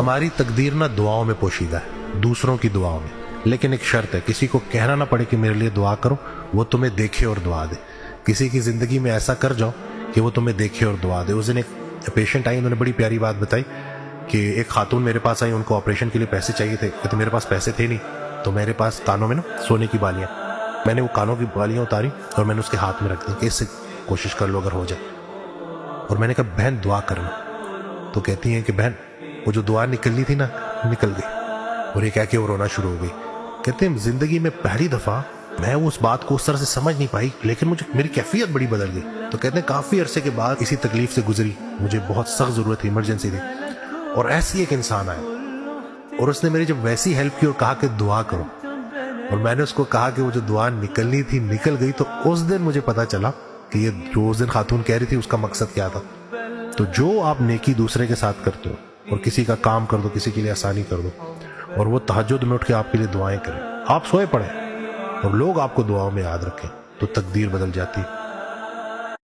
ہماری تقدیر نہ دعاؤں میں پوشیدہ ہے، دوسروں کی دعاؤں میں، لیکن ایک شرط ہے، کسی کو کہنا نہ پڑے کہ میرے لیے دعا کرو، وہ تمہیں دیکھے اور دعا دے۔ کسی کی زندگی میں ایسا کر جاؤ کہ وہ تمہیں دیکھے اور دعا دے۔ اس دن ایک پیشنٹ آئی، انہوں نے بڑی پیاری بات بتائی کہ ایک خاتون میرے پاس آئی، ان کو آپریشن کے لیے پیسے چاہیے تھے، کہتے میرے پاس پیسے تھے نہیں، تو میرے پاس کانوں میں نا سونے کی بالیاں، میں نے وہ کانوں کی بالیاں اتاری اور میں نے اس کے ہاتھ میں رکھ دی کہ اس سے کوشش کر لو اگر ہو جائے۔ اور میں نے کہا بہن دعا کرنا، تو کہتی ہیں کہ بہن وہ جو دعا نکلنی تھی نا نکل گئی، اور یہ کہہ کے وہ رونا شروع ہو گئی۔ کہتے ہیں زندگی میں پہلی دفعہ میں اس بات کو اس طرح سے سمجھ نہیں پائی، لیکن میری کیفیت بڑی بدل گئی۔ تو کہتے ہیں کافی عرصے کے بعد اسی تکلیف سے گزری، مجھے بہت سخت ضرورت تھی، ایمرجنسی تھی، اور ایسی ایک انسان آیا اور اس نے میری جب ویسی ہیلپ کی اور کہا کہ دعا کرو، اور میں نے اس کو کہا کہ وہ جو دعا نکلنی تھی نکل گئی، تو اس دن مجھے پتا چلا کہ یہ جو اس دن خاتون کہہ رہی تھی اس کا مقصد کیا تھا۔ تو جو آپ نیکی دوسرے کے ساتھ کرتے ہو اور کسی کا کام کر دو، کسی کے لیے آسانی کر دو، اور وہ تہجد میں اٹھ کے آپ کے لیے دعائیں کریں، آپ سوئے پڑیں اور لوگ آپ کو دعاؤں میں یاد رکھیں، تو تقدیر بدل جاتی ہے۔